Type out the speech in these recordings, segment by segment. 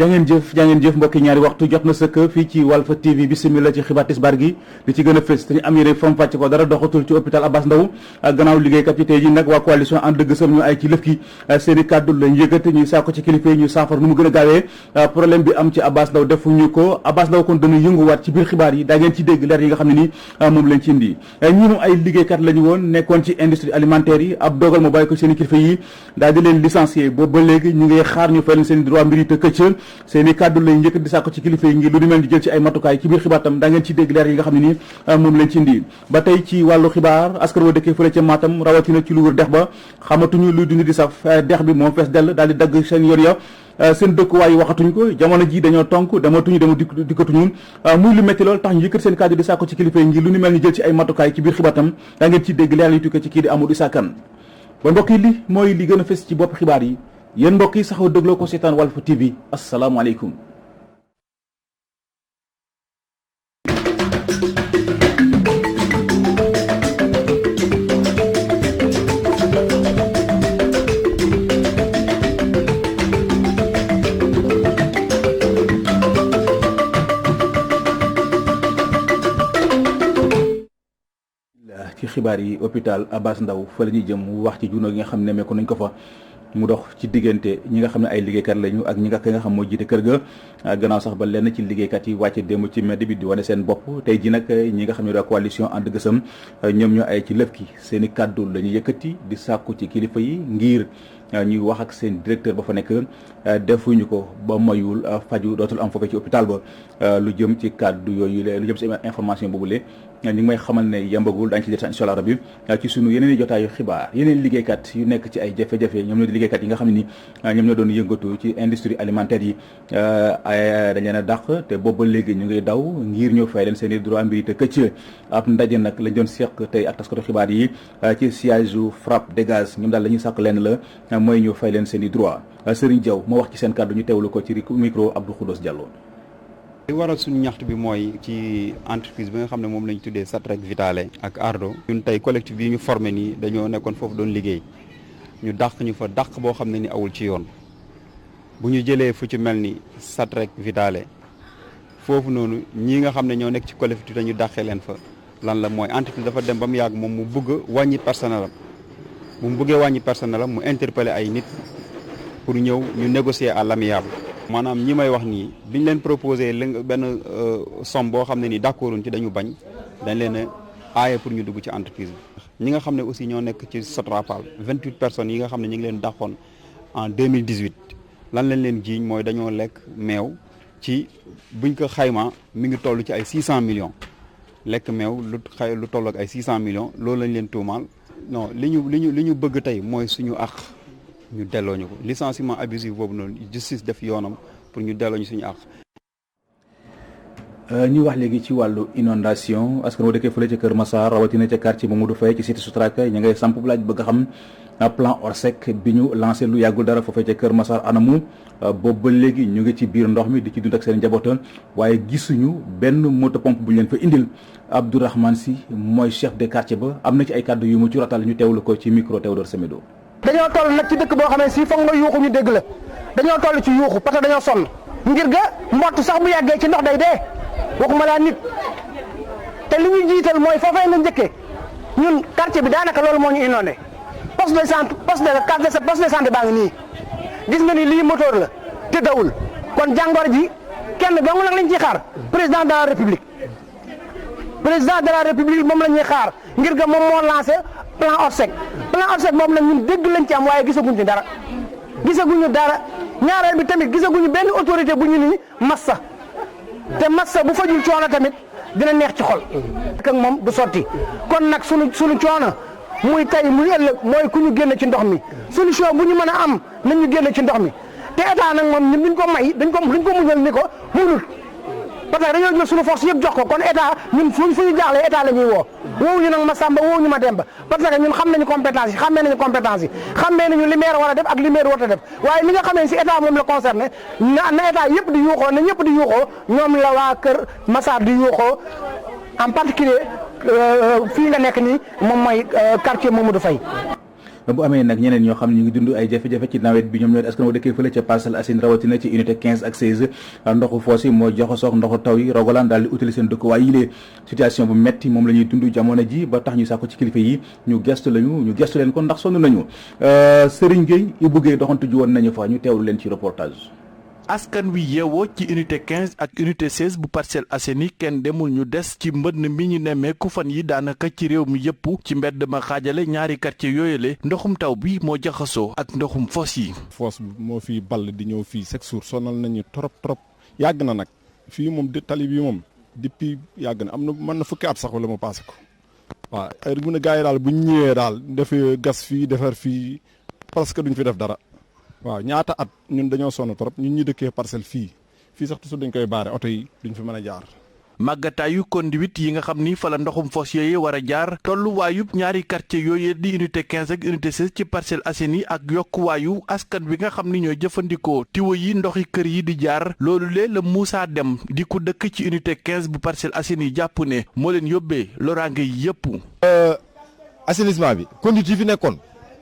jangeen jëf mbokki ñaari waxtu jot na sëkk fii ci Walf TV bismillah ci xibaar tisbaar gi li ci gën a fës te ñu am yéene fam fàcc ko dara doxatul ci hôpital Abass Ndao gannaaw liggéeykat yi tey ji nag waa coalition ànd dëgg sëm ñu ay ci lëf ki seeni kàddu lañ yëkkati ñuy saako ci kilifa yi ñu saafara nu mu gën a gaawee problème bi am ci Abass Ndao defuñu ko Abass Ndao kon dana yënguwaat ci biir xibaar yi daa ngeen ci dégg leer yi nga xam ne ni moom lañ ci indi ñi moom ay liggéeykat lañu woon nekkoon ci industrie alimentaire yi ab dogal mu bàyyi ko seeni kilifa yi daal di leen licencier boobu ba léegi ñu ngi xaar ñu fay leen seen droit mbir yi te këcc seeni kàddu lañ njëkk di sàkko ci kilifa yi ngir lu ni mel di jël ci ay matukaay ci biir xibaar tam da ngeen ci dégg leer yi nga xam ne ni moom lañ ci indi ba tey ci wàllu xibaar askan wa dëkkee fële ca Matam rawatina ci lu wër dex ba xamatuñu luy dund di saf dex bi moom fees dell daal di dagg seen yoon ya seen dëkkuwaay waxatuñ ko jamono ji dañoo tonk dematuñu dikkatuñu muy lu métti lool tax ñu yëkkat seen kàddu di sàkko ci kilifa yi ngir lu ni mel ni jël ci ay matukaay ci biir xibaar tam da ngeen ci dégg leer yi tukkee ci kii di Amadou Issa Kane ba mbokk yi li mooy li gën a fës ci bopp xibaar yi yéen mbokk yi saxoo dégloo ko seetaan Walf TV asalaamaaleykum. ci xibaar yi hôpital Abass Ndao fa la ñuy jëm wax ci junoo gi nga xam ne meeku nañ ko fa mu dox ci diggante ñi nga xam ne ay liggéeykat lañu ak ñi nga xam moo jiite kër ga gannaaw sax ba lenn ci liggéeykat yi wàcce démb ci mbedd bi di wane seen bopp tey ji nag ñi nga xam ne waa coalition ànd gësëm ñoom ñoo ay ci lëf ki seen i kàddu la ñu yëkkati di sàkku ci kilifa yi ngir ñuy wax ak seen directeur ba fa nekk defuñu ko ba mayul faju dootul am foofee ci hôpital ba lu jëm ci kàddu yooyu lu jëm ci information boobule ñu ngi may xamal ne yembagul daañu ci jot incha allah rabbi ci sunu yeneen i jotaayu xibaar yeneen liggéeykat yu nekk ci ay jafe-jafe ñoom ñoo di liggéeykat yi nga xam ne ni ñoom ñoo doon yëngatu ci industrie alimentaire yi dañ leen a dàq te boobu ba léegi ñu ngi daw ngir ñëw fay leen seen i droit mbir te këcc ab ndaje nag lañ doon seq tey ak taskatu xibaar yi ci siège u FRAPP dégage ñoom daal la ñuy sàkk leen la mooy ñu fay leen seen i droit Serigne Diaw moo wax ci seen kàddu ñu teewlu ko ci micro Abdou Khoudoss Diallo. li waral suñu ñaxtu bi mooy ci entreprise bi nga xam ne moom lañ tuddee Satrec Vitale ak Ardo ñun tey collectif bi ñu formé nii dañoo nekkoon foofu doon liggéey ñu dàq ñu fa dàq boo xam ne ni awul ci yoon bu ñu jëlee fu ci mel ni Satrec Vitale foofu noonu ñii nga xam ne ñoo nekk ci collectif dañu dàqee leen fa lan la mooy entreprise dafa dem ba mu yàgg moom mu bëgg a wàññi personnel am bu mu bëggee wàññi personnel am mu interpeller ay nit pour ñëw ñu négocier à l'amiable maanaam ñi may wax nii biñ leen proposé benn somme boo xam ne nii d'accorduñ ci dañu bañ dañ leen a aaye pour ñu dugg ci entreprise bi. ñi nga xam ne aussi ñoo nekk ci Sotrapal 28 personnes yi nga xam ne ñu ngi leen dàqoon en 2018 lan lañ leen jiiñ mooy dañoo lekk meew ci buñ ko xayma mi ngi toll ci ay 600 millions lekk meew lu toll ak ay 600 millions loolu lañ leen tuumaal. non li ñu bëgg tey mooy suñu àq ñu delloo ñu ko licenciement abusif boobu noonu justice def yoonam pour ñu delloo ñu suñu àq. ñu wax léegi ci wàllu inondation askan wa dëkkee fële ca Kër Massar rawatina ca quartier Mamadou Faye ci cité Sotrac ñu ngay samp laaj bëgg a xam plan Orsec bi ñu lancé lu yàggul dara foofee ca Kër Massar anamu boobu ba léegi ñu ngi ci biir ndox mi di ci dund ak seen njaboot waaye gisuñu benn moto pompe bu ñu leen fa indil Abdourahmane Sy mooy chef de quartier ba am na ci ay kàddu yu mu ci rotal ñu teewlu ko ci micro Théodore Semedo. dañoo toll nag ci dëkk boo xamee si foog nga yuuxu ñu dégg la dañoo toll ci yuuxu parce que dañoo sonn ngir ga mbott sax bu yàggee ci ndox day dee waxuma laa nit te li ñu jiital mooy foofee na njëkkee ñun quartier bi daanaka loolu moo ñu inondé poste de santé baa ngi nii gis nga ni lii moteur la te dawul kon jàngoro ji kenn dong nag lañ ciy xaar président de la république moom la ñuy xaar ngir ga moom moo lancé plan Orsec moom nag ñun dégg lañ ci am waaye gisaguñu dara ñaareel bi tamit gisaguñu benn autorité bu ñu ni massa te massa bu fajul coono tamit dina neex ci xol ak moom du sotti kon nag suñu coono muy tay muy ëllëg mooy ku ñu génn ci ndox mi solution bu ñu mën a am nañ ñu génn ci ndox mi te état nag moom ñun duñ ko may dañ ko muñal ni ko munul parce que dañoo jël suñu force yëpp jox ko kon état ñun fu ñu jaaxlee état la ñuy woowu ñu nag ma Samba woowu ñu ma Demba parce que ñun xam nañu compétence yi xammee nañu li maire war a def ak li maire war a def waaye li nga xamee si état moom la concerné na état yëpp di yuuxoo na ñëpp di yuuxoo ñoom la waa Kër Massar di yuuxoo en particulier fii nga nekk nii moom mooy quartier Mamadou Faye bu amee nag ñeneen ñoo xam ne ñu ngi dund ay jafe-jafe ci nawet bi ñoom ñoo askan wa dëkkee fële ca Parcelles Assainies rawatina ci unité 15 ak 16 ndoxu foos yi moo joxasoog ndoxu taw yi rogalaan daal di utili seen dëkkuwaay yi lee situation bu metti moom la ñuy dund jamono ji ba tax ñu sàkku ci kilifa yi ñu gestu leen kon ndax sonn nañu Serigne Gueye Ibou Gueye doxantu ji woon nañu fa ñu teewlu leen ci reportage. askan wi yeewoo ci unité 15 ak unité 16 bu Parcelles Assainies kenn demul ñu des ci mbënn mi ñu nemmeeku fan yi daanaka ci réew mi yëpp ci mbedd ma xaajale ñaari quartier yooyale ndoxum taw bi moo jaxasoo ak ndoxum foos yi. foos moo fi ball di ñëw fii chaque jour sonal nañu trop yàgg na nag fii moom tali bi moom depuis yàgg na am na mën na fukki at sax wala ma passé ko waaw heure bu ne gars yi daal bu ñu ñëwee daal def gas fii defar fii parce que duñ fi def dara. waaw ñaata at ñun dañoo sonn trop ñun ñu dëkkee parcelle fii sax toujours dañ koy baare oto yi duñ fi mën a jaar. màggataayu conduite yi nga xam ni fa la ndoxum foos yooyu war a jaar tolluwaayub ñaari quartier yooyu di unité 15 ak unité 16 ci Parcelles Assainies ak yokkuwaayu askan bi nga xam ni ñooy jëfandikoo tiwo yi ndoxi kër yi di jaar loolu lee la Moussa Dem di ku dëkk ci unité 15 bu Parcelles Assainies jàpp ne moo leen yóbbee loraange yi yëpp. assainissement bi conduite yi fi nekkoon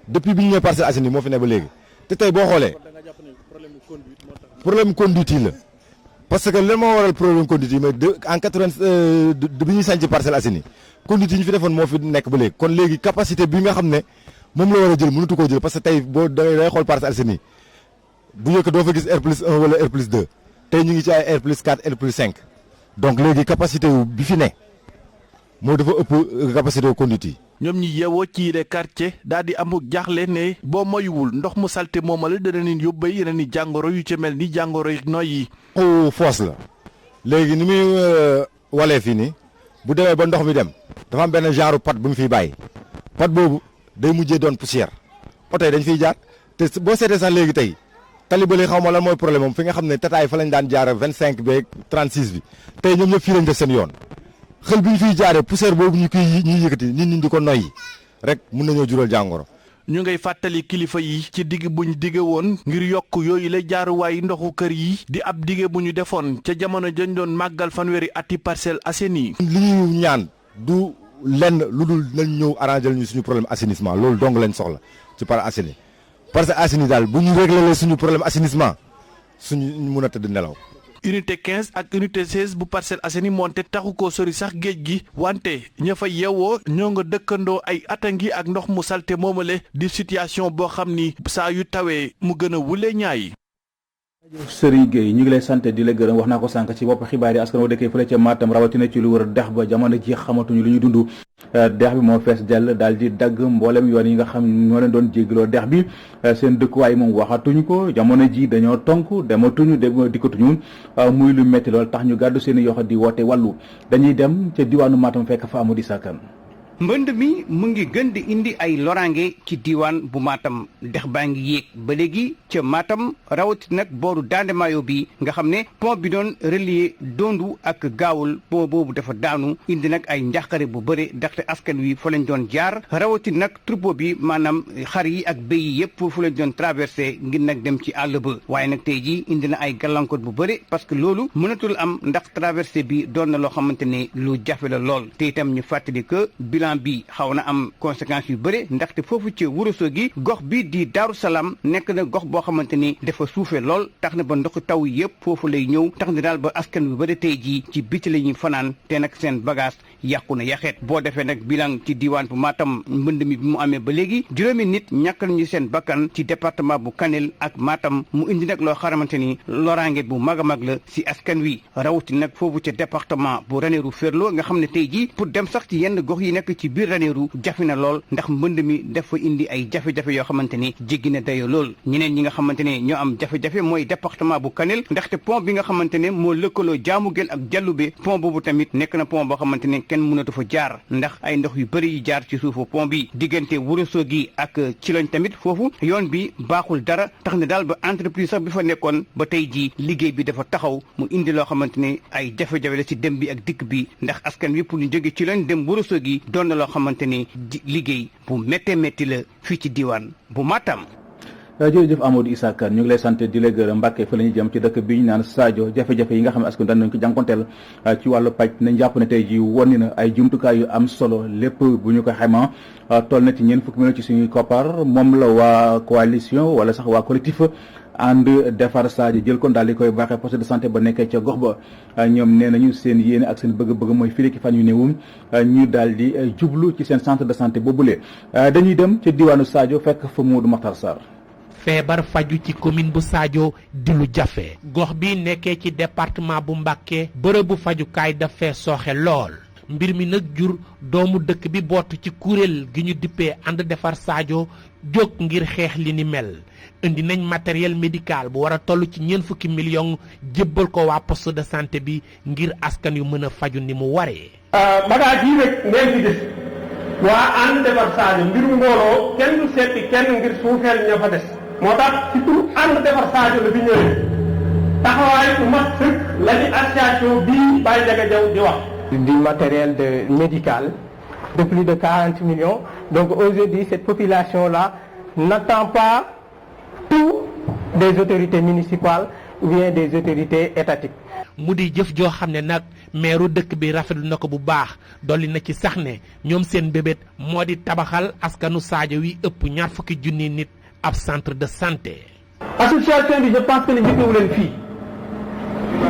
depuis bi ñu ñëwee Parcelles Assainies moo fi ne ba léegi. te tey boo xoolee problème conduite yi la parce que lan moo waral problème conduite yi mais en 80 bi ñuy sànci Parcelles Assainies conduite yi ñu fi defoon moo fi nekk ba léegi kon léegi capacité bi nga xam ne moom la war a jël mënatu koo jël parce que tey boo day xool Parcelles Assainies bu njëkk doo fa gis R+1 wala R+2 tey ñu ngi ci ay R+4 R+5 donc léegi capacité wu bi fi ne moo dafa ëpp capacité wu conduite yi. ñoom ñi yeewoo ci yile quartier daal di amuk jaaxle ne boo moywul ndox mu salte moomale dana leen yóbbee yeneen i jàngoro yu ci mel ni jàngoro yi noy yi. foos la léegi ni muy walee fii nii bu demee ba ndox mi dem dafa am benn genre pat bu mu fiy bàyyi pat boobu day mujjee doon poussière oto yi dañ fiy jaar te boo seetee sax léegi tey talibale xaw ma lan mooy problème moom fi nga xam ne tataay fa lañ daan jaar 25 beeg 36 bi tey ñoom ñëpp fii lañ def seen yoon. xel bi ñu fiy jaaree poussière boobu ñuy yëkkati nit ñi di ko noyyi rek mun nañoo jural jàngoro. ñu ngay fàttali kilifa yi ci digg buñ dige woon ngir yokk yooyu la jaaruwaay ndoxu kër yi di ab dige bu ñu defoon ca jamono jañ doon màggal fanweeri ati Parcelles Assainies. li ñuy ñaan du lenn lu dul nañ ñëw arranger ñu suñu problème assainissement loolu dong lañ soxla ci Parcelles Assainies parce que Assainies daal bu ñu réglé suñu problème assainissement suñu mun a tëdd nelaw. unité 15 ak unité 16 bu Parcelles Assainies moonte taxu koo sori sax géej gi wante ña fa yeewoo ñoo nga dëkkandoo ay atangi ak ndox mu salte moomale di situation boo xam ni saa yu tawee mu gën a wule ñaay. Serigne Gueye ñu ngi lay sant di la gërëm wax naa ko sànq ci bopp xibaar yi askan wa dëkkee fële ca Matam rawatina ci lu wër dex ba jamono ji xamatuñu lu ñu dund dex bi moo fees dell daal di dagg mboolem yoon yi nga xam ñoo leen doon jéggaloo dex bi seen dëkkuwaay moom waxatuñu ko jamono ji dañoo tonk dematuñu dikkatuñu muy lu métti lool tax ñu gàddu seen yoxo di woote wàllu dañuy dem ca diwaanu Matam fekk fa Amadou Sakkan. mbënd mi mu ngi gën di indi ay loraange ci diiwaan bu Matam dex baa ngi yéeg ba léegi ca Matam rawati nag booru Dande Mayo bi nga xam ne pont bi doon relier Dondu ak Gaawul pont boobu dafa daanu indi nag ay njàqare bu bëre ndaxte askan wi fa lañ doon jaar rawati nag troupeau bi maanaam xar yi ak béy yi yëpp fu lañ doon traversé ngir nag dem ci àll ba waaye nag tey jii indi na ay gàllankoor bu bëre parce que loolu mënatul am ndax traversé bi doon na loo xamante ne lu jafe la lool te itam ñu fàttali que bilan bi xaw na am conséquences yu bëri ndaxte foofu ci Ourossogui gox bi di Daaru Salaam nekk na gox boo xamante ni dafa suufee lool tax na ba ndoxu taw yëpp foofu lay ñëw tax na daal ba askan wi bëri tey jii ci biti la ñuy fanaan te nag seen bagage yàqu na yaxeet boo defee nag bilan ci diwaan bu Matam mbënd mi bi mu amee ba léegi juróomi nit ñàkk nañu seen bakkan ci département bu Kanel ak Matam mu indi nag loo xamante ni loraange bu mag a mag la si askan wi rawati nag foofu ca département bu Ranérou Ferlo nga xam ne tey jii pour dem sax ci yenn gox yi nekk ci biir Ranérou jafe na lool ndax mbënd mi dafa indi ay jafe-jafe yoo xamante ni jéggi na dayo lool ñeneen ñi nga xamante ne ñoo am jafe-jafe mooy département bu Kanel ndaxte pont bi nga xamante ne moo lëkkaloo Diamoguène ak Dialoubé pont boobu tamit nekk na pont boo xamante ne kenn mënatu fa jaar ndax ay ndox yu bëri yu jaar ci suufu pont bi diggante Ourossogui ak Thilogne tamit foofu yoon bi baaxul dara tax na daal ba entreprise sax bi fa nekkoon ba tey jii liggéey bi dafa taxaw mu indi loo xamante ne ay jafe-jafe la ci dem bi ak dikk bi ndax askan wi pour ñu jóge Thilogne dem Ourossogui doon na loo xamante ni liggéey bu méttee métti la fii ci diwaan bu Matam. jërëjëf Amadou Issa Kane ñu ngi lay sant di la gërëm Mbàkke fa la ñuy jëm ci dëkk bi ñu naan Sadio jafe-jafe yi nga xam ne askan dañ nañ ko jànkonteel ci wàllu paj nañ jàpp ne tey ji wonni na ay jumtukaay yu am solo lépp bu ñu ko xayma toll na ci ñeent fukki millions ci suñuy koppar moom la waa coalition wala sax waa collectif ànd defar Sadio jël kon daal di koy baaxee poste de santé ba nekkee ca gox ba ñoom nee nañu seen yéene ak seen bëgg-bëgg mooy fii ki fan yu néewum ñu daal di jublu ci seen centre de santé boobule dañuy dem ca diwaanu Sadio fekk fa Modou Makhtar Sarr. feebar faju ci commune bu Sadio di lu jafe gox bi nekkee ci département bu Mbacké bërëbu fajukaay dafee sooxe lool mbir mi nag jur doomu dëkk bi bootu ci kuréel gi ñu dippee ànd defar Sadio jóg ngir xeex li ni mel indi nañ matériel médical bu war a toll ci 40 millions jébbal ko waa poste de santé bi ngir askan yu mën a faju ni mu waree. bagage yi nag ngeen fi gis waa ànd defar Sadio mbiru mbooloo kenn du seeti kenn ngir suufeel ña fa des moo tax ci tur ànd defar Sadio la fi ñëwee taxawaay bu mat sëkk la ci association bii Baye Ndiaga Diaw di wax. du matériel médical de plus de 40 millions donc aujourd'hui cette population là n'attend pas tout des autorités municipales ou bien des autorités étatiques. mu di jëf joo xam ne nag meeru dëkk bi rafetlu na ko bu baax dolli na ci sax ne ñoom seen bébét moo di tabaxal askanu Sadio wi ëpp 20 junni nit ab centre de santé. association bi je pense que ne njëkkewu leen fii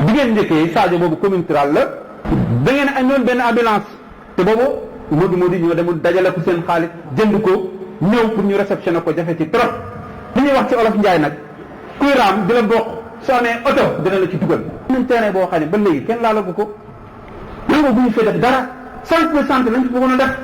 bi ngeen njëkkee Sadio boobu commune rurale la da ngeen amoon benn ambulance te boobu Modou ñoo demul dajale ko seen xaalis jënd ko ñëw pour ñu réceptionné ko jafe ci trop li ñuy wax ci olof Njaay nag kuy raam di la bokk soo amee oto dina la ci dugal. ñun terrain boo xam ne ba léegi kenn laalagu ko nangu bu ñu fee def dara 5% lañ fi bëggoon a def.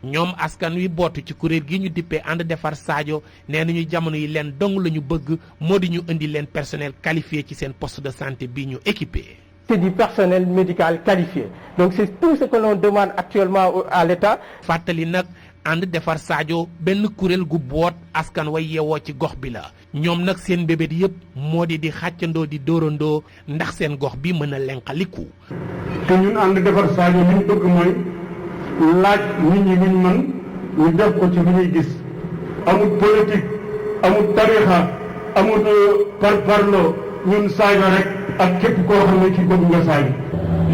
ñoom askan wi bootu ci kuréel gi ñu dippee ànd defar Sadio nee nañu jamono yi leen dong la ñu bëgg moo di ñu indi leen personnel qualifié ci seen poste de santé bi ñu équipé. C'est du personnel médical qualifié donc c'est tout ce que l'on demande actuellement à l'État. fàttali nag ànd defar Sadio benn kuréel gu boot askan way yeewoo ci gox bi la ñoom nag seen bébét yëpp moo di xàccandoo di dóorandoo ndax seen gox bi mën a lenqaliku. te ñun ànd defar Sadio li ñu bëgg mooy laaj nit ñi luñ mën ñu def ko ci lu ñuy gis amul politique amul tarixa amul parparloo ñun Sadio rek ak képp koo xam ne ci bëgg nga Sadio.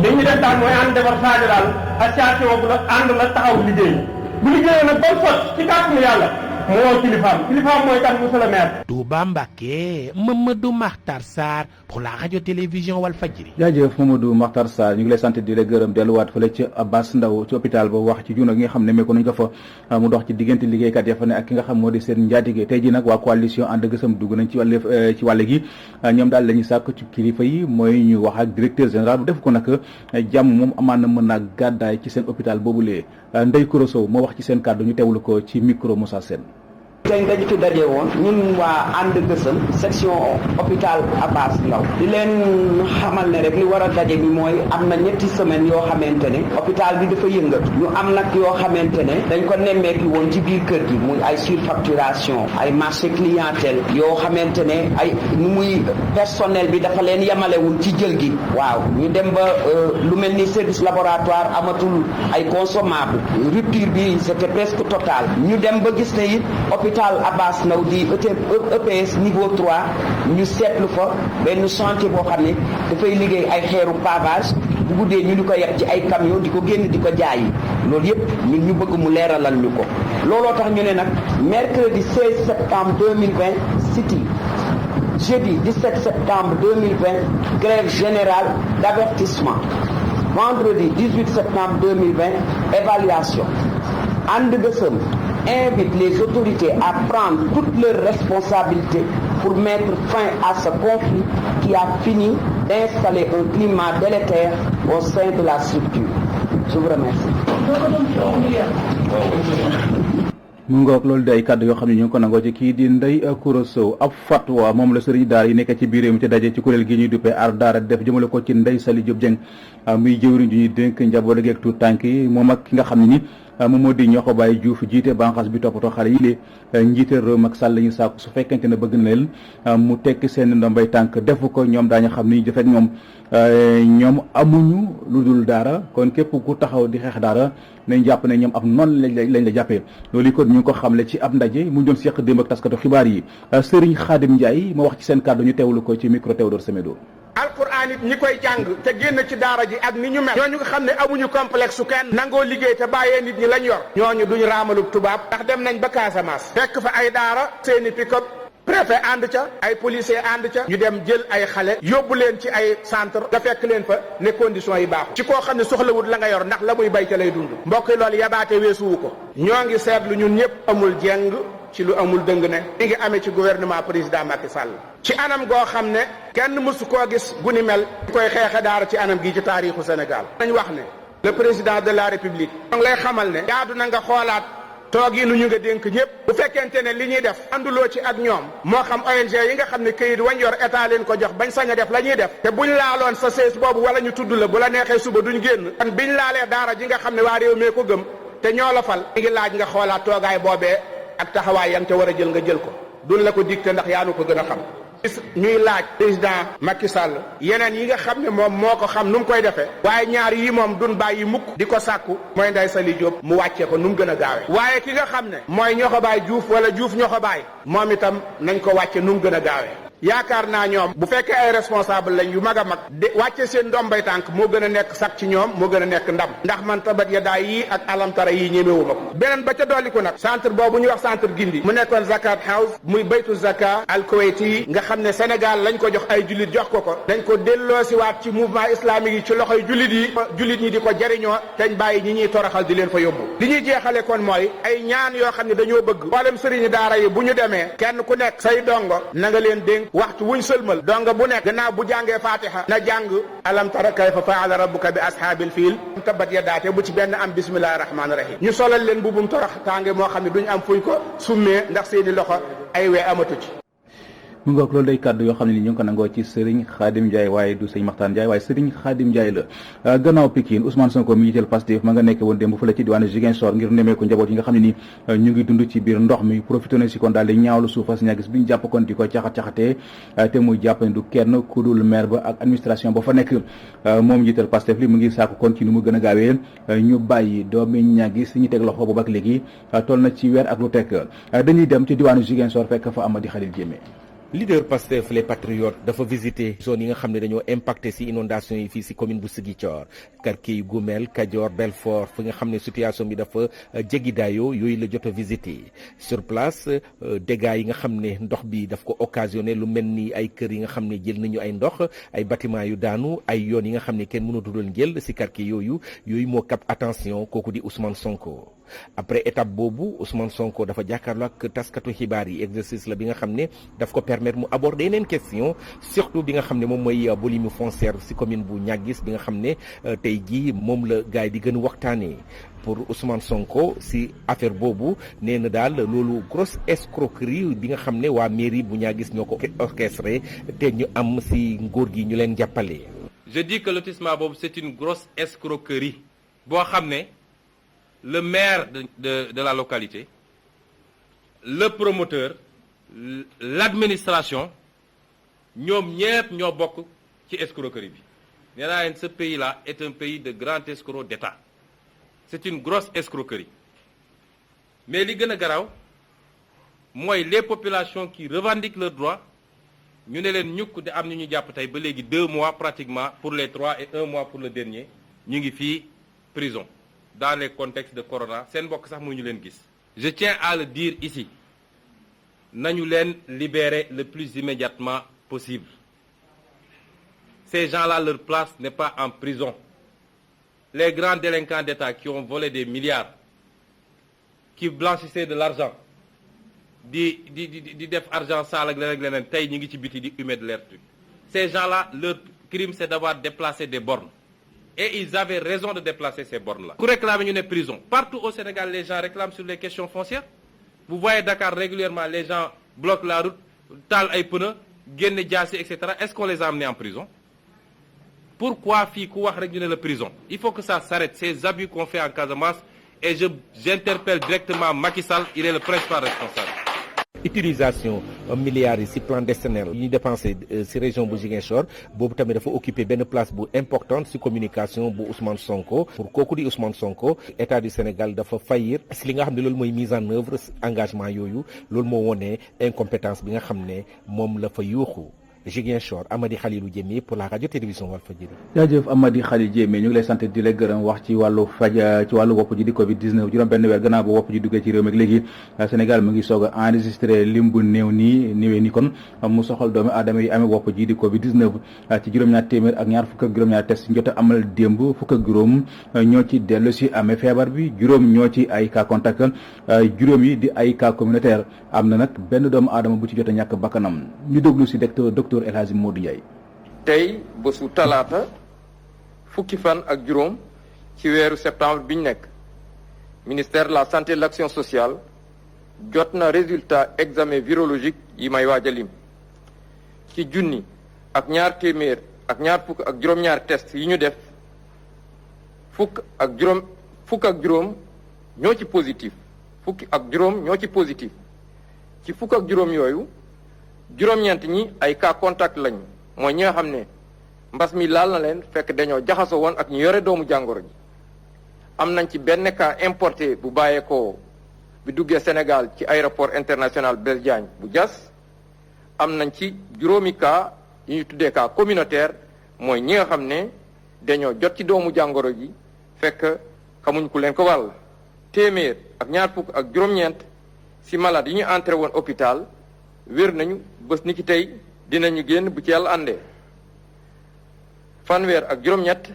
li ñu def daal mooy ànd defar Sadio daal association bu la ànd la taxaw liggéey bu liggéeyee nag ba sot ci kàttanu yàlla moo kilifaam mooy tax monsieur le maire. Touba Mbacké Mamadou Makhtar Sarr pour la radio télévision Walfadjri. jaajëf Mamadou Makhtar Sarr ñu ngi lay sant di la gërëm delluwaat fële ci Abass Ndao ci hôpital ba wax ci juuna gi nga xam ne meeko nañ ko fa mu dox ci diggante liggéeykat ya fa ne ak ki nga xam moo di seen njaatige tey ji nag waa coalition ànd gësam dugg nañ ci wàll gi ñoom daal la ñuy sàkk ci kilifa yi mooy ñu wax ak directeur général bu def ko nag jàmm moom amaan na mën naa gàddaay ci seen hôpital boobulee Ndeye Kouro Sow moo wax ci seen kàddu ñu teewlu ko ci micro Moussa Sène. tey dañu fi daje woon ñun waa ànd gësëm section hôpital Abass Ndao di leen xamal ne rek li war a daje bi mooy am na 2 semaines yoo xamante ne hôpital bi dafa yëngatu ñu am nag yoo xamante ne dañ ko nemmeeki woon ci biir kër gi muy ay surfacturation ay marché clientèle yoo xamante ne ay nu muy personnel bi dafa leen yemalewul ci jël gi waaw ñu dem ba lu mel ni service laboratoire amatul ay consommables rupture bi c'était presque total ñu dem ba gis ne it hôpital Abass Ndao di EPS niveau 3 ñu seetlu fa benn chantier boo xam ne dafay liggéey ay xeeru pavage bu guddee ñu di ko yeb ci ay camion di ko génn di ko jaayi loolu yëpp ñun ñu bëgg mu leeralal ñu ko looloo tax ñu ne nag mercredi 16 septembre 2020 City jeudi 17 septembre 2020 grève générale d'avertissement vendredi 18 septembre 2020 évaluation ànd gësëm invite les autorités à prendre toutes leurs responsabilités pour mettre fin à ce conflit qui a fini d'installer un climat délétère au sein de la structure. Je vous remercie. mu ngoog loolu di ay kàddu yoo xam ne ñu ngi ko nangoo ci kii di Ndeye Kouro Sow ab fatwa moom la sëriñ daara yi nekk ci biir réew mi ci daje ci kuréel gi ñuy duppee aar daara def jëmale ko ci Ndeye Saly Diop Dieng muy jëwriñ ju ñuy dénk njaboot ak tuut tànk yi moom ak ki nga xam ne ni moom moo di Ñoxo Baye Diouf jiite banqaas bi toppatoo xale yi lee njiital réew Macky Sall la ñu sàkku su fekkente ne bëgg na leen mu tekki seen ndombay tànk defu ko ñoom daañu xam ni defek ñoom amuñu lu dul daara kon képp ku taxaw di xeex daara nañ jàpp ne ñoom ab noonu lañ la jàppee loolu kon ñu ngi ko xamle ci ab ndaje mu doon seq démb ak taskatu xibaar yi Serigne Khadim Ndiaye moo wax ci seen kàddu ñu teewlu ko ci micro Théodore Semedo. alquran it ñi koy jàng te génn ci daara ji ak ni ñu mel ñooñu nga xam ne amuñu complexe su kenn nangoo liggéey te bàyyee nit ñi lañ yor ñooñu duñu raamalub tubaab ndax dem nañ ba Casamance fekk fa ay daara seeni pick-up préfet ànd ca ay policier ànd ca ñu dem jël ay xale yóbbu leen ci ay centre nga fekk leen fa ne conditions yi baaxu ci koo xam ne soxlawut la nga yor ndax la muy bay ca lay dund mbokk yi loolu yabaate weesuwu ko ñoo ngi seetlu ñun ñëpp amul jeng ci lu amul dëng ne mi ngi amee ci gouvernement président Macky Sall ci anam goo xam ne kenn mësu koo gis gu ni mel koy xeexe daara ci anam gi ci taarixu Sénégal dañ wax ne le président de la république donc lay xamal ne jaadu na nga xoolaat toog yi nu ñu nga dénk ñëpp bu fekkente ne li ñuy def ànduloo ci ak ñoom moo xam ONG yi nga xam ne këyit wañ yor état leen ko jox bañ sañ a def la ñuy def te buñ laaloon sa sees boobu wala ñu tudd la bu la neexee suba duñ génn kon biñ laalee daara ji nga xam ne waa réew mee ko gëm te ñoo la fal mi ngi laaj nga xoolaat toogaay boobee ak taxawaay yang te war a jël nga jël ko duñ la ko dicté ndax yaa nu ko gën a xam ñuy laaj président Macky Sall yeneen yi nga xam ne moom moo ko xam nu mu koy defee waaye ñaar yi moom duñ bàyyi mukk di ko sàkku mooy Ndeye Saly Diop mu wàccee ko nu mu gën a gaawee waaye ki nga xam ne mooy Ñoxo Baye Diouf wala Diouf Ñoxo Baye moom itam nañ ko wàcce nu mu gën a gaawee yaakaar naa ñoom bu fekkee ay responsable lañ yu mag a mag de wàcce seen ndombay tànk moo gën a nekk sax ci ñoom moo gën a nekk ndam ndax man tabat ya daay yii ak alamtara yii ñemewuma ko beneen ba ca dolliku nag centre boobu ñuy wax centre Gindi mu nekkoon zakat house muy baytu zaka al kuwaiti yi nga xam ne Sénégal lañ ko jox ay jullit jox ko dañ ko delloosiwaat ci mouvement islamique yi ci loxoy jullit ñi di ko jariñoo teñ bàyyi ñi ñuy toroxal di leen fa yóbbu li ñuy jeexale kon mooy ay ñaan yoo xam ne dañoo bëgg mboolem sëriñi daara yi bu ñu demee kenn ku nekk say dongo na nga leen dénk waxtu wuñ sëlmal donga bu nekk gannaaw bu jàngee fatiha na jàng alam tara kayfa faala rabbuka bi ashaabil fiil tabat yadaate bu ci benn am bismillahi rahmaani rahim ñu solal leen mbubum torox tànge moo xam ne duñ am fuñ ko summee ndax seeni loxo ay wee amatu ci mu ngoog loolu day kàddu yoo xam ne ni ñu ngi ko nangoo ci Serigne Khadim Ndiaye waaye du Serigne Makhtar Ndiaye waaye Serigne Khadim Ndiaye la gannaaw Pikine Ousmane Sonko mi jiiteel Pastef ma nga nekk woon démb fële ci diwaanu Ziguinchor ngir nemee ko njaboot yi nga xam ne ni ñu ngi dund ci biir ndox mi profité na si kon daal di ñaawlu suufas ñaagis bi ñu jàpp kon di ko caxat-caxatee te muy jàpp ne du kenn ku dul maire ba ak administration ba fa nekk moom jiiteel Pastef li mu ngi sàkku kon ci nu mu gën a gaawee ñu bàyyi doomi ñaagis ñu teg loxo boobu ak léegi toll na ci weer ak lu tekk dañuy dem ci diwaanu Ziguinchor fekk fa Amady Khalil Diémé leader Pastef les patriotes dafa visité zone yi nga xam ne dañoo impacté ci inondation yi fii ci commune bu Ziguinchor quartier yu Goumel Kajoor Belfort fi nga xam ne situation bi dafa jéggi daayoo yooyu la jot a visité sur place dégâts yi nga xam ne ndox bi daf ko occasionné lu mel ni ay kër yi nga xam ne jël nañu ay ndox ay bâtiment yu daanu ay yoon yi nga xam ne kenn mënatu doon jël ci quartier yooyu moo cap attention kooku di Ousmane Sonko. après étape boobu Ousmane Sonko dafa jàkkaarloo ak taskatu xibaar yi exercice la bi nga xam ne daf ko permettre mu aborder yeneen question surtout bi nga xam ne moom mooy boulimie foncière ci commune bu Niaguis bi nga xam ne tey jii moom la gars yi di gën a waxtaanee pour Ousmane Sonko ci affaire boobu nee na daal loolu grosse escroquerie bi nga xam ne waa mairie bu Niaguis ñoo ko orchestré te ñu am ci nguur gi ñu leen jàppale. Je dis que lotissement boobu c'est une grosse escroquerie boo xam ne le maire de la localité, le promoteur, l'administration, ñoom ñëpp ñoo bokk ci escroquerie bi. Nee naa leen ce pays-là est un pays de grands escrocs d'État. C'est une grosse escroquerie. Mais li gën a garaaw mooy les populations qui revendiquent leurs droits ñu ne leen ñukk di am ñu ñu jàpp tey ba léegi 2 mois pratiquement pour les 3 et 1 mois pour le dernier ñu ngi fii prison. Dans les contextes de corona seen mbokk sax mu ñu leen gis. Je tiens à le dire ici nañu leen libérer le plus immédiatement possible. Ces gens-là, leur place n'est pas en prison. Les grands délinquants d'État qui ont volé des milliards, qui blanchissaient de l'argent, di def argent sale ak leneen tey ñu ngi ci biti di humer de l'air. Ces gens-là, leur crime c'est d'avoir déplacé des bornes. Et ils avaient raison de déplacer ces bornes-là. Pour réclamer une prison. Partout au Sénégal, les gens réclament sur les questions foncières. Vous voyez Dakar régulièrement, les gens bloquent la route, talent ay pneus, génne jaasi, etc. Est-ce qu'on les a amenés en prison? Pourquoi fii ku wax rek ñu ne la prison? Il faut que ça s'arrête. Ces abus qu'on fait en Casamance, et j'interpelle directement Macky Sall, il est le principal responsable. utilisation milliards yi ci plan décennal yi ñu dépensé ci région bu Ziguinchor boobu tamit dafa occuper benn place bu importante ci communication bu Ousmane Sonko pour kooku di Ousmane Sonko état du Sénégal dafa faillir ci li nga xam ne loolu mooy mise en œuvre engagement yooyu loolu moo wone incompétence bi nga xam ne moom la fa yuuxu Ziguinchor Amady Khalilou Diémé pour la radio télévision Walfadjri. jaajëf Amady Khalilou Diémé ñu ngi lay sant di la gërëm wax ci wàllu wopp ji di Covid 19 juróom benn weer gannaaw ba wopp ji duggee ci réew mi léegi Sénégal mu ngi soog a enregistré lim bu néewee nii kon mu soxal doomi aadama yi amee wopp ji di Covid 19 ci juróom-ñaar téeméer ak ñaar fukk ak juróom-ñaar test njot a amal démb fukk ak juróom ñoo ci dellu si amee feebar bi juróom ñoo ci ay cas contact juróom yi di ay cas communautaire am na nag benn doomu aadama bu ci jot a ñàkk bakkanam ñu déglu si docteur El Hadji Modou Ndiaye. tey bésu talaata fukki fan ak juróom ci weeru septembre biñ nekk ministère de la santé et de l'action sociale jot na résultat examen virologique yi may waaj a lim ci junni ak ñaar téeméer ak ñaar fukk ak juróom-ñaar test yi ñu def fukk ak juróom ñoo ci positif fukki ak juróom ñoo ci positif ci fukk ak juróom yooyu juróom-ñeent ñi ay cas contact lañu mooy ñi nga xam ne mbas mi laal na leen fekk dañoo jaxasoo woon ak ñu yore doomu jàngoro ji am nañ ci benn cas importé bu bàyyeekoo bi duggee Sénégal ci aéroport international Blaise Diagne bu Diass am nañ ci juróomi cas yu ñu tuddee cas communautaire mooy ñi nga xam ne dañoo jot ci doomu jàngoro ji fekk xamuñ ku leen ko wàll téeméer ak ñaar fukk ak juróom-ñeent ci malade yi ñu entré woon hôpital wér nañu bés ni ki tey dinañu génn bu ci yàlla àndee fanweer ak juróom-ñett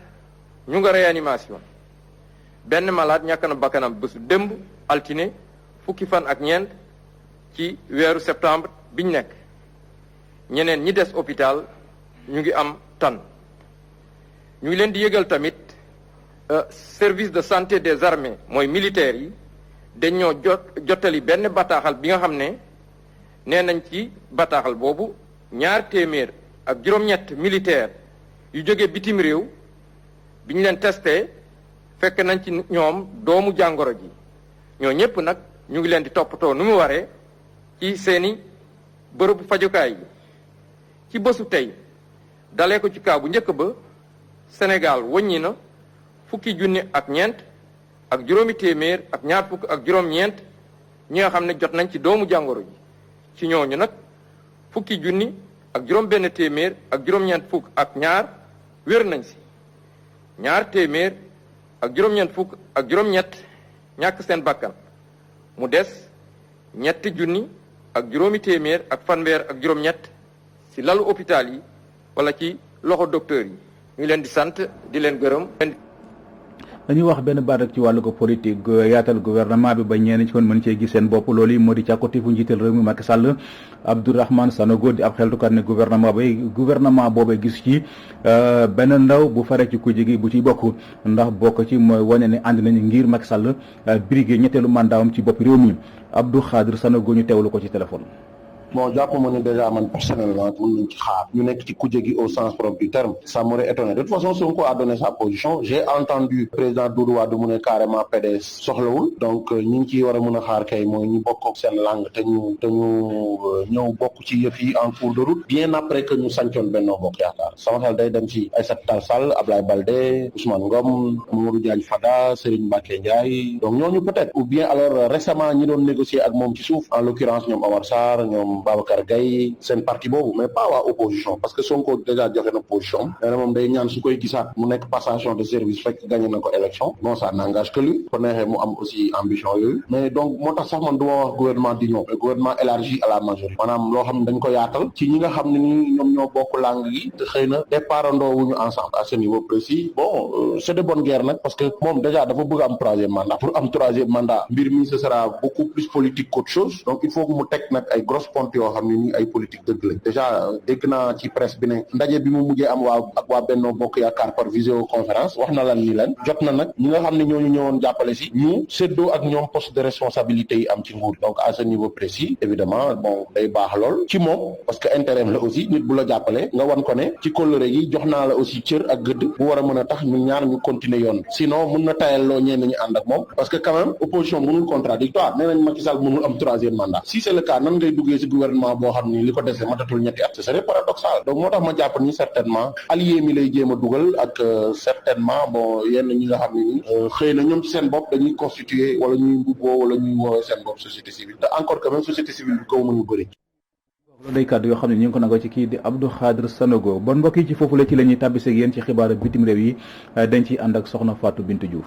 ñu nga réanimation benn malade ñàkk na bakkanam bésu démb altine fukki fan ak ñeent ci weeru septembre biñ nekk ñeneen ñi des hôpital ñu ngi am tan ñu ngi leen di yëgal tamit service de santé des armées mooy militaires yi dañoo jottali benn bataaxal bi nga xam ne nee nañ ci bataaxal boobu ñaar téeméer ak juróom-ñett militaire yu jóge bitim réew bi ñu leen testé fekk nañ ci ñoom doomu jàngoro ji ñoo ñëpp nag ñu ngi leen di toppatoo nu mu waree ci seeni bërëbu fajukaay yi ci bésu tey dalee ko ci kaa bu njëkk ba Sénégal wàññi na fukki junni ak ñeent ak juróomi téeméer ak ñaar fukk ak juróom-ñeent ñi nga xam ne jot nañ ci doomu jàngoro ji ci ñooñu nag fukki junni ak juróom benn téeméer ak juróom-ñeent fukk ak ñaar wér nañ si ñaar téeméer ak juróom-ñeent fukk ak juróom-ñett ñàkk seen bakkan mu des ñetti junni ak juróomi téeméer ak fanweer ak juróom-ñett si lalu hôpital yi wala ci loxo docteur yi ñu leen di sant di leen gërëm. dañuy wax benn baat rek ci wàllu ko politique yaatal gouvernement bi ba ñenn ci kon mën cee gis seen bopp loolu yi moo di càkkutéefu njiital réew mi Macky Sall Abdourahmane Sanogo di ab xeltukat ne gouvernement boobee gis ci benn ndaw bu fare ci kujje gi bu ciy bokk ndax bokk ci mooy wane ne ànd nañu ngir Macky Sall briguer ñetteelu mandatam ci bopp réew mi Abdou Khadir Sanogo ñu teewlu ko ci téléphone. bon jàpp ma ne déjà man personnellement mën nañ ci xaar ñu nekk ci kujje gi au sens propre du terme ça m'aurait étonné de toute façon Sonko a donné sa position j'ai entendu président Doudou Wade mu ne carrément PDS soxlawul donc ñi ngi ciy war a mën a xaar kay mooy ñu bokk ak seen langue te ñu ñëw bokk ci yëf yi en cours de route bien après que ñu sancoon Benno Bokk Yaakaar sama xel day dem ci Aïssata Tall Sall Ablaye Baldé Ousmane Ngom Mamadou Diagne Fada Serigne Mbacké Ndiaye donc ñooñu peut-être ou bien alors récemment ñi doon négocier ak moom ci suuf en l'occurrence ñoom Omar Sarr ñoom Babacar Gaye seen parti boobu mais pas waa opposition parce que Sonko déjà joxe na position nee na moom day ñaan su koy gisaat mu nekk passation de service fekk gagné na ko élection bon ça n'engage que lui ko neexee mu am aussi ambition yooyu mais donc moo tax sax man du ma wax gouvernement d'union mais gouvernement élargi à la majorité maanaam loo xam ne dañ ko yaatal ci ñi nga xam ne ni ñoom ñoo bokk langue gi te xëy na départandoo wuñu ensemble à ce niveau précis bon c'est de bonne guerre nag parce que moom déjà dafa bëgg am troisième mandat pour am troisième mandat mbir mi ce sera beaucoup plus politique qu'autre chose donc il faut que mu teg nag ay grosses porte yoo xam ne nii ay politique dëgg la déjà dégg naa ci presse bi ne ndaje bi mu mujjee am waa Benno Bokk Yaakaar par visioconférence wax na lan ni leen jot na nag ñi nga xam ne ñooñu ñëwoon jàppale si ñu séddoo ak ñoom poste de responsabilité yi am ci nguur donc à ce niveau précis évidemment bon day baax lool ci moom parce que intérêt la aussi nit bu la jàppale nga wan ko ne ci kóllëre yi jox naa la aussi cër ak gëdd bu war a mën a tax ñu ñaar ñu continuer yoon sinon mun na tayal loo ñeen ñu ànd ak moom parce que quand même opposition mënul contradictoire nee nañ Macky Sall mënul am troisième mandat si c'est le cas nan ngay duggee si gouvernement boo xam ni li ko dese matatul ñetti at ce serait paradoxal donc moo tax ma jàpp ni certainement allié mi lay jéem a dugal ak certainement bon yenn ñi nga xam ne ni xëy na ñoom ci seen bopp dañuy constituer wala ñuy mbubboo wala ñuy woowee seen bopp société civile te encore que même société civile bi kaw mënu bëri loolu day kàddu yoo xam ne ñu ngi ko nangoo ci kii di Abdou Khadre Sanogo bon mbokk yi ci foofu la ci la ñuy tàbbise ak yéen ci xibaaru bitim réew yi dañ ciy ànd ak soxna Fatou Bintou Diouf.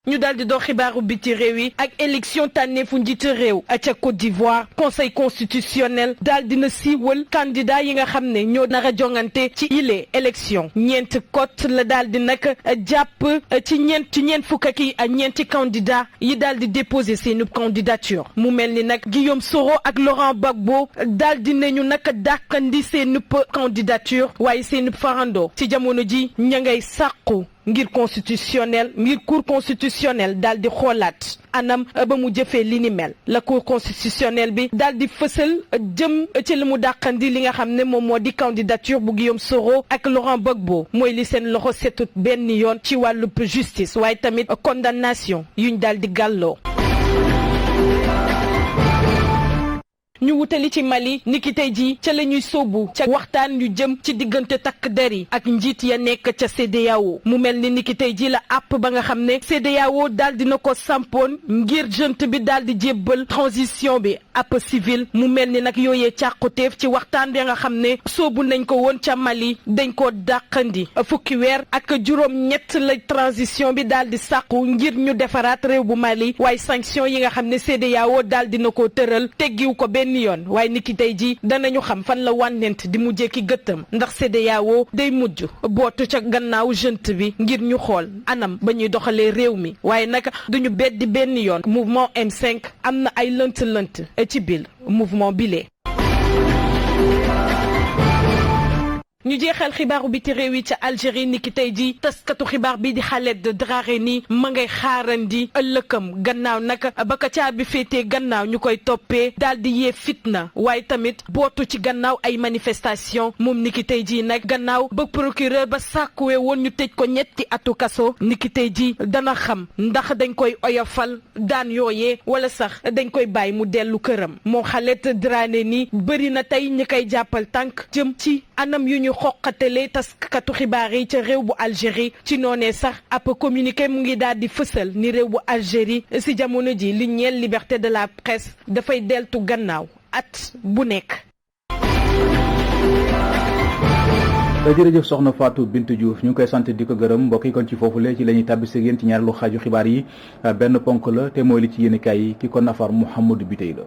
ñu daal di doon xibaaru biti réew yi ak élection tànneefu njiitu réew ca Côte d'Ivoire conseil constitutionnel daal dina siiwal candidat yi nga xam ne ñoo nar a jongante ci yile élection ñeent cote la daal di nag jàpp ci ñeent fukk ak ñeenti candidat yi daal di déposer seeni candidature mu mel ni nag Guillaume Soro ak Laurent Gbagbo daal di nañu nag dàqandi seeni candidature waaye seeni farando ci jamono ji ña ngay sàqu ngir cour constitutionnel daal di xoolaat anam ba mu jëfee li ni mel la cour constitutionnel bi daal di fësal jëm ci li mu dàqandi li nga xam ne moom moo di candidature bu Guillaume Soro ak Laurent Gbagbo mooy li seen loxo setut benn yoon ci wàllu justice waaye tamit condamnation yuñ daal di gàlloo. ñu wutali ci Mali niki tey jii ca la ñuy sóobu ca waxtaan yu jëm ci diggante takk der yi ak njiit ya nekk ca CEDEAO mu mel ni niki tey jii la àpp ba nga xam ne CEDEAO daal dina ko sampoon ngir junte bi daal di jébbal transition bi ab civil mu mel ni nag yooyee càquteef ci waxtaan bi nga xam ne sóobu nañ ko woon ca Mali dañ ko dàqandi fukki weer ak juróom-ñett la transition bi daal di sàqu ngir ñu defaraat réew bu Mali waaye sanction yi nga xam ne CEDEAO daal dina ko tëral teggiw ko benn yoon waaye niki tey jii danañu xam fan la wànnent di mujjee ki gëttam ndax CEDEAO day mujj bootu ca gannaaw junte bi ngir ñu xool anam ba ñuy doxalee réew mi waaye nag duñu beddi benn yoon mouvement M5 am na ay lënt-lënt ci biir mouvement bile. ñu jeexal xibaaru biti réew yi ca Algérie niki tey jii taskatu xibaar bi di Khaled Drareni ma ngay xaarandi ëllëkam gannaaw nag ba ka caabi féetee gannaaw ñu koy toppee daal di yee fitna waaye tamit bootu ci gannaaw ay manifestation moom niki tey jii nag gannaaw ba procureur ba sàkkuwee woon ñu tëj ko ñetti atu kaso niki tey jii dana xam ndax dañ koy oyofal daan yooyee wala sax dañ koy bàyyi mu dellu këram moom Khaled Drareni bëri na tey ñi koy jàppal tànk jëm ci anam yu ñu xoqatale taskatu xibaar yi ca réew bu Algérie ci noonee sax ab communiqué mu ngi daal di fësal ni réew bu Algérie si jamono ji li ñeel liberté de la presse dafay deltu gannaaw at bu nekk. jërëjëf soxna Fatou Bintou Diouf ñu ngi koy sant di ko gërëm mbokk yi kon ci foofule ci la ñuy tàbbisi ak yéen ci ñaareelu xaaju xibaar yi benn ponk la te mooy li ci yéenekaay yi ki ko nafar Mouhamadou Biteye la.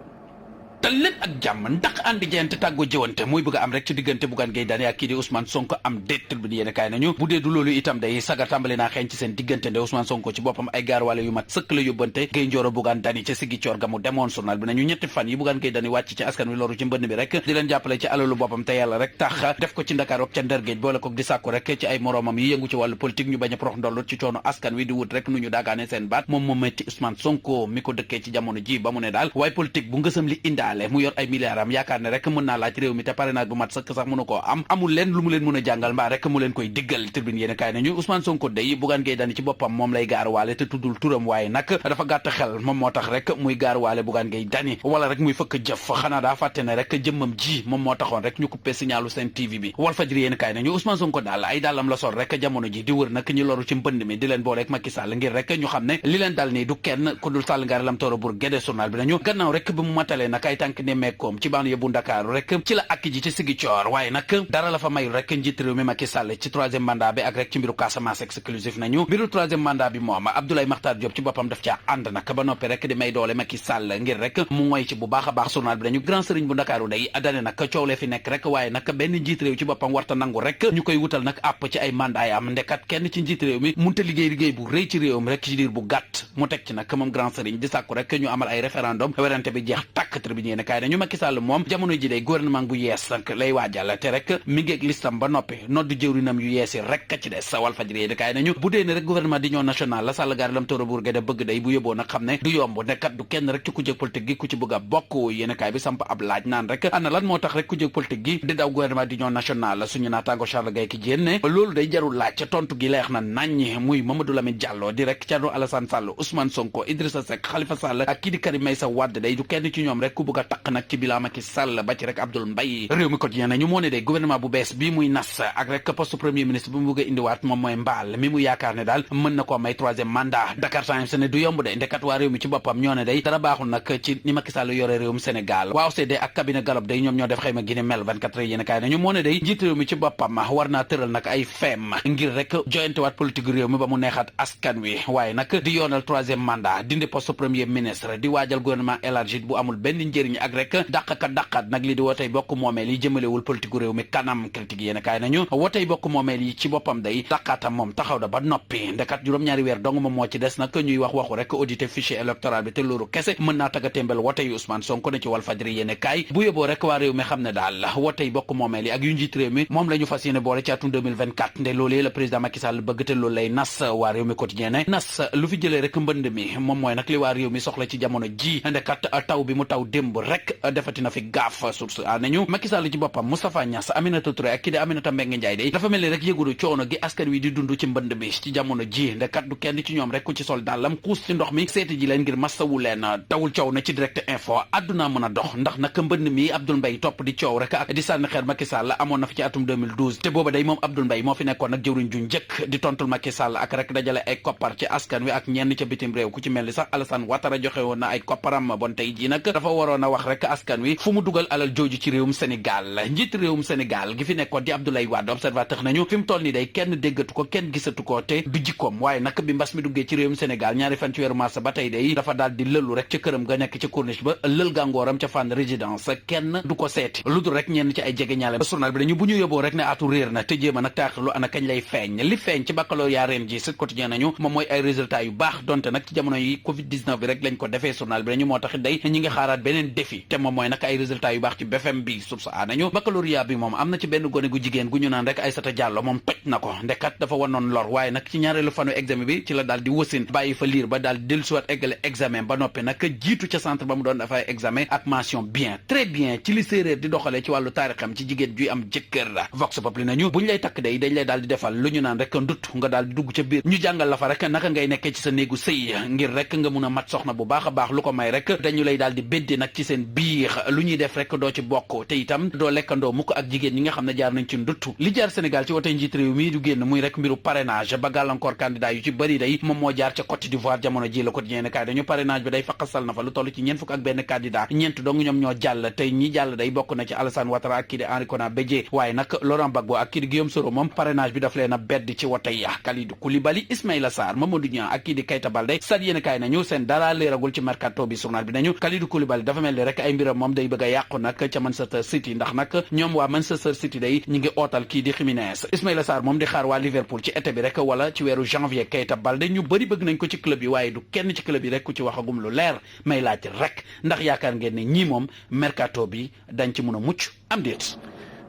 dal leen ak jàmm ndax àndi jeyante tàggoo jëwante muy bëgg a am rek ci diggante Bougane Gueye Dany ak kii di Ousmane Sonko am déet tribune yéen kaay nañu bu dee du loolu itam day sagar tàmbali naa xeeñ ci seen diggante nde Ousmane Sonko ci boppam ay gaarwaale yu mat sëkk la yóbbante Gueye Ndioro Bougane Dany ca Ziguinchor ga mu demoon journal bi nañu ñetti fan yi Bougane Gueye Dany wàcc ci askan wi loru ci mbënn bi rek di leen jàppale ci alalu boppam te yàlla rek tax def ko ci Ndakaaru ak ca Ndërgéej boole ko di sàkku rek ci ay moroomam yi yëngu ci wàllu politique ñu bañ a prox ndollu ci coono askan wi di wut rek nu ñu daagaane seen baat moom moo metti Ousmane Sonko mi ko dëkkee ci jamono ji ba mu ne daal waaye politique bu ngësam li indaale mu yor ay milliards yaakaar ne rek mën naa laaj réew mi te parrainage bu mat sëkk sax mënu koo am amul leen lu mu leen mën a jàngal mbaa rek mu leen koy diggal tribune yéen kaay nañu Ousmane Sonko day Bougane Gueye Dany ci boppam moom lay gaaruwaale te tuddul turam waaye nag dafa gàtt xel moom moo tax rek muy gaaruwaale Bougane Gueye Dany wala rek muy fëkk jëf xanaa daa fàtte ne rek jëmmam ji moom moo taxoon rek ñu coupé signalu Sen TV bi Walfadjri yéen kaay nañu Ousmane Sonko daal ay dàllam la sol rek jamono ji di wër nag ñu loru ci mbënd mi di leen boole ak Macky Sall ngir rek ñu xam ne li leen dal nii du kenn ku dul Sall ngaari lam tooro bur gédé journal bi nañu gannaaw rek bi mu matalee nag ay tànk ne mekkoom ci banlieue bu Ndakaaru rek ci la ak ji ci Ziguinchor waaye nag dara la fa mayul rek njiit réew mi Macky Sall ci troisième mandat bi ak rek ci mbiru Casamance exclusif nañu mbiru troisième mandat bi moom Abdoulaye Makhtar Diop ci boppam daf caa ànd nag ba noppi rek di may doole Macky Sall ngir rek mu ngoy ci bu baax a baax journal bi dañu grand sëriñ bu Ndakaaru day dane nag coow lee fi nekk rek waaye nag benn njiit réew ci boppam warta nangu rek ñu koy wutal nag àpp ci ay mandat am ndekat kenn ci njiit réew mi munta liggéey bu rëy ci réewam rek ci diir bu gàtt at mu teg ci nag moom grand sëriñ di sàkku rek ñu amal ay référendum werante bi jeex tàkk tribune yéen kaay nañu Macky Sall moom jamono ji day gouvernement bu yees nag lay waajal te rek mi ngeeg listam ba noppi noddu jëwrinam yu yees yi rek ka ci des sa Walfadjri yéen kaay nañu bu dee ne rek gouvernement d'union nationale la Sall gaari lam tóora burge da bëgg day bu yóbboo nag xam ne du yomb nekkat du kenn rek ci ku jëg politique gi ku ci bëgg a bokk yéen kaay bi samp ab laaj naan rek ana lan moo tax rek ku jëg politique gi di daw gouvernement d'union nationale suñu naataango Charles Gaye ki jénne loolu day jarul laaj ca tontu gi leex na naññ muy Mamadou Lamine Diallo di rek Thierno Alassane Sall Ousmane Sonko Idrissa Seck Khalifa Sall ak kii di Karim Meïssa Wade day du kenn ci ñoom rek ku bëgg a taq nag ci bilaa Macky Sall ba ci rek Abdoul Mbaye réew mi quotidien nañu moo ne day gouvernement bu bees bi muy nas ak rek poste premier ministre bu mu bëgg a indiwaat moom mooy mbaal mi mu yaakaar ne daal mën na koo may troisième mandat Dakar Times ne du yomb de ndekat waa réew mi ci boppam ñoo ne day dara baaxul nag ci ni Macky Sall yore réewum Sénégal waa OCDE ak cabinet Gallup day ñoom ñoo def xayma gi ne mel 24 heures yéen kaay nañu moo ne day njiit réew mi ci boppam war naa tëral nag ay feem ngir rek joyantewaat politique réew mi ba mu neexaat askan wi waaye nag di yoonal troisième mandat dindi poste premier ministre di waajal gouvernement élargi bu amul benn njëriñ ak rek dàqat nag li di wootey bokk moomeel yi jëmalewul politique réew mi kanam critique yéen kaay nañu wootey bokk moomeel yi ci boppam day dàqaatam moom taxaw da ba noppi ndekat juróom-ñaari weer dong moom moo ci des nag ñuy waxu rek auditer fichier électoral bi te loolu kese mën naa taga témbel wootey Ousmane Sonko ne ci Walfadjri yéen kaay bu yóbboo rek waa réew mi xam ne daal wootey bokk moomeel yi ak yu njiit réew mi moom la ñu fas yéene boole ci atum 2024 nde loolee la président Macky Sall bëgg te loolu lay nas waa réew mi quotidien ne nas lu fi jëlee rek mbënd mi moom mooy nag li waa réew mi soxla ci jamono ji ndekat taw bi mu taw démb rek defati na fi gaaf source a nañu Macky Sall ci boppam Moustapha Niass Aminata Touré ak kii di Aminata Mbengue Ndiaye day dafa mel ni rek yëgulu coono gi askan wi di dund ci mbënd mi ci jamono ji ndekat du kenn ci ñoom rek ku ci sol dàllam xuus ci ndox mi seeti ji leen ngir masawu leen tawul coow na ci direct info adduna mën a dox ndax nag mbënd mi Abdoul Mbaye topp di coow rek ak di sànni xeer Macky Sall amoon na fi ci atum 2012 te booba day moom Abdoul Mbaye moo fi nekkoon nag jëwriñ ju njëkk di tontul Macky Sall ak rek dajale ay koppar ci askan wi ak ñenn ca bitim réew ku ci mel ni sax Alassane Ouattara joxe woon na ay kopparam bon tey jii nag dafa waroon a wax rek askan wi fu mu dugal alal jooju ci réewum Sénégal njiit réewum Sénégal gi fi nekkoon di Abdoulaye Wade observateur nañu fi mu toll ni day kenn déggatu ko kenn gisatu ko te du jikkoom waaye nag bi mbas mi duggee ci réewum Sénégal ñaari fan ci weeru mars ba tey day dafa daal di lëlu rek ca këram ga nekk ca corniche ba lël gàngooram ca Fann résidence kenn du ko seeti lu dul rek ñenn ci ay jege ñaale journal bi dañu bu ñu yóbboo rek ne atu réer na te jéema nag taaxirlu ana kañ lay feeñ li feeñ ci baccalauréat ren ji Sud Quotidien nañu moom mooy ay résultats yu baax donte nag ci jamono yi Covid 19 bi rek lañ ko defee journal bi dañu moo taxit day ñi ngi xaaraat beneen défi te moom mooy nag ay résultats yu baax ci BFM bi source a nañu baccalauréat bi moom am na ci benn gone gu jigéen gu ñu naan rek Aïssata Diallo moom toj na ko ndekat dafa wanoon lor waaye nag ci ñaareelu fanu examen bi ci la daal di wësin bàyyi fa liir ba daal di dellusiwaat eggale examen ba noppi nag jiitu ca centre ba mu doon dafay examen ak mention bien très bien ci li séeréer di doxalee ci wàllu taarixam ci jigéen juy am jëkkër la vox populi nañu buñ lay takk day dañ lay daal di defal lu ñu naan rek ndut nga daal di dugg ca biir ñu jàngal la fa rek naka ngay nekkee ci sa néegu sëy ngir rek nga mun a mat soxna bu baax a baax lu ko may rek dañu lay daal di béddi nag ci seen biir lu ñuy def rek doo ci bokk te itam doo lekkandoo mukk ak jigéen ñi nga xam ne jaar nañ ci ndut li jaar Sénégal ci wote njiit réew mi du génn muy rek mbiru parrainage ba gàllankoor candidat yu ci bëri day moom moo jaar ca Côte d'Ivoire jamono ji la quotidien ne kaay dañu parrainage bi day faqasal na fa lu toll ci ñeent fukk ak benn candidat ñeent dong ñoom ñoo jàll tey ñi jàll day bokk na ci Alassane Ouattara ak kii di Henri Konan Bédié waaye nag Laurent Gbagbo ak kii di Guillaume Soro moom parrainage bi daf leen a bedd ci wote ya Kalidou Koulibaly Ismaïla Sarr Mamadou Niang ak kii di Keita Baldé sad yéen kaay nañu seen dara leeragul ci mercato bi journal bi nañu Kalidou Koulibaly dafa mel ni rek ay mbiram moom day bëgg a yàqu nag ca Manchester City ndax nag ñoom waa Manchester City day ñi ngi ootal kii di Jiménez Ismaïla Sarr moom di xaar waa Liverpool ci été bi rek wala ci weeru janvier Keita Baldé ñu bëri bëgg nañ ko ci club yi waaye du kenn ci club yi rek ku ci waxagum lu leer may laaj rek ndax yaakaar ngeen ne ñii moom mercato bi dañ ci mun a mucc am déet.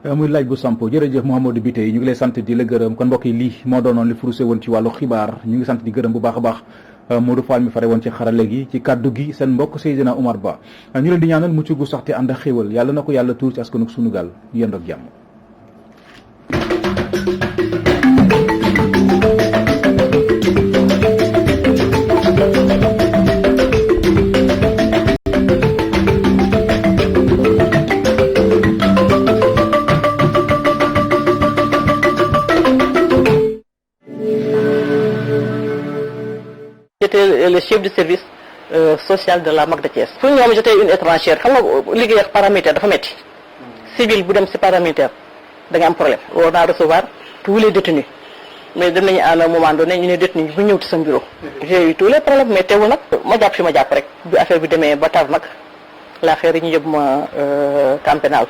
muy laaj bu sampo jërëjëf Mouhamadou Biteye ñu ngi lay sant di la gërëm kon mbokk yi lii moo doonoon li furuse woon ci wàllu xibaar ñu ngi sant di gërëm bu baax a baax Modou Fall mi fare woon ci xarale gi ci kaddu gi seen mbokk Seydina Oumar Ba ñu leen di ñaanal mucc gu sax te ànd ak xéewal yàlla na ko yàlla tuur ci askanug Sunugal yéen ak jàmm. J'étais le chef du service social de la MAC de Thiès. Pour ñoom j'étais une étrangère xam nga liggéey ak paramilitaire dafa metti civil bu dem si paramilitaire da nga am problème war naa recevoir tous les détenus mais dem nañu à un moment donné ñu ne détenu bu ñëw ci sa bureau. J'ai eu tous les problèmes mais teewul nag ma jàpp fi ma jàpp rek bi affaire bi demee ba tar nag l'affaire yi ñu yóbbu ma camp pénal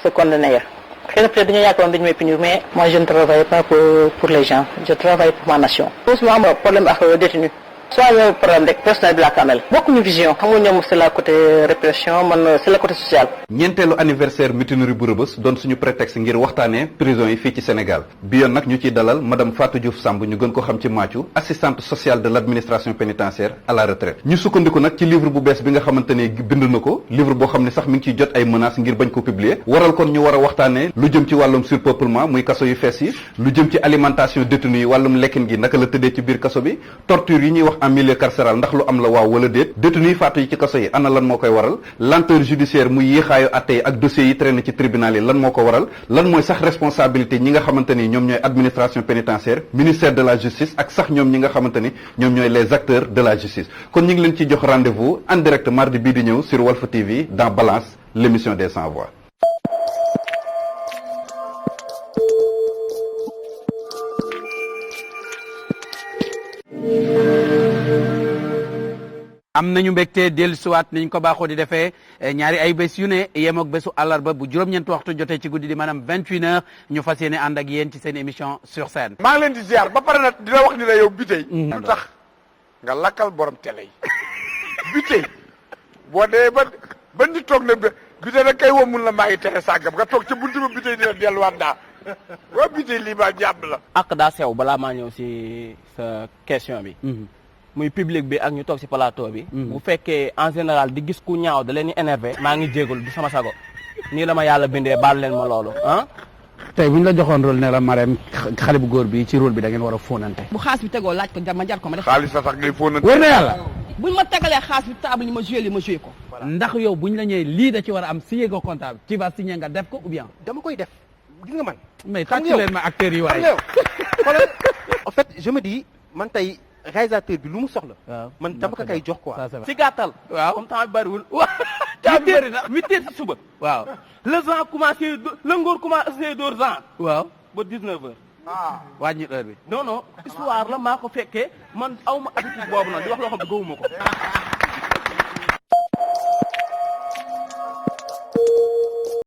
se condamné ya xëy na peut-être dañoo yaakaaroon dañu may punir mais moi je ne travaille pas pour les gens je travaille pour ma nation. Mosuma am problème ak détenu soit ñooy problème rek personnel bi laa ko amel bokkuñu vision xam nga ñoom c'est la côté répression man c'est la côté social. ñeenteelu anniversaire mutinerie bu Rebeuss doon suñu prétexte ngir waxtaanee prison yi fii ci Sénégal bi yoon nag ñu ciy dalal madame Fatou Diouf Samb ñu gën ko xam ci Mathieu assistante sociale de l'administration pénitentiaire à la retraite ñu sukkandiku nag ci livre bu bees bi nga xamante ne bind na ko livre boo xam ne sax mi ngi ciy jot ay menaces ngir bañ ko publier waral kon ñu war a waxtaanee lu jëm ci wàllum surpeuplement muy kaso yu fees yi lu jëm ci alimentation détenu yi wàllum lekkin gi naka la tëddee ci biir kaso bi torture yi ñuy wax en milieu carcéral ndax lu am la waaw wala déet détenu yi faatu yi ci kaso yi ana lan moo koy waral lenteur judiciaire muy yéexaayu atte yi ak dossiers yi traîné ci tribunal yi lan moo ko waral lan mooy sax responsabilité ñi nga xamante ni ñoom ñooy administration pénitentiaire ministère de la justice ak sax ñoom ñi nga xamante ni ñoom ñooy les acteurs de la justice kon ñu ngi leen ciy jox rendez-vous en direct mardi bii di ñëw sur Walf TV dans Balance l'émission des sans voix. am nañu mbégte dellusiwaat niñ ko baaxoo di defee ñaari ay bés yu ne yem ak bésu àllarba bu juróom-ñeenti waxtu jotee ci guddi di maanaam 21h ñu fas yéene ànd ak yéen ci seen émission sur scène. maa ngi leen di ziar ba pare nag dina wax ni la yow bitey lu tax nga lakkal borom télé yi bitey boo dee ba di toog ne bitey nag kay woo mun la maa ngi tere sàggam nga toog ca buntu ba bitey dina delluwaat daa waa bitey lii ba jàpp la. ak daa sew balaa maa ñëw si sa question bi. muy public bi ak ñu toog ci plateau bi. bu fekkee en général di gis ku ñaaw da leen di énervé. maa ngi jégalu du sama sago nii la ma yàlla bindee baal leen ma loolu ah. tey bu ñu la joxoon rôle ne la Marème xale bu góor bi ci rôle bi da ngeen war a fóonante. bu xaas bi tegoo laaj ko ma jar ko ma def. xaalis la tax ngay fóonante. wër na yàlla. buñ ma tegalee xaas bi table yi ma joué ko. ndax yow buñ la ñëwee lii da ci war a am signé ko comptable tu vas signer nga def ko ou bien. dama koy def gis nga man. mais tàcc leen ma acteurs yi waaye. en fait je me dis man tey. réalisateur bi lu mu soxla. waaw man dama ko kay jox quoi. ci gàttal. waaw comme temps bi bëriwul. waaw temps bi bëri na 8h ci suba. waaw le vent commencé le ngóor commencé door vent. waaw ba 19h. wàññi heure bi. non non histoire la maa ko fekkee man aw ma habitude boobu noonu di wax loo xam ne gëwuma ko.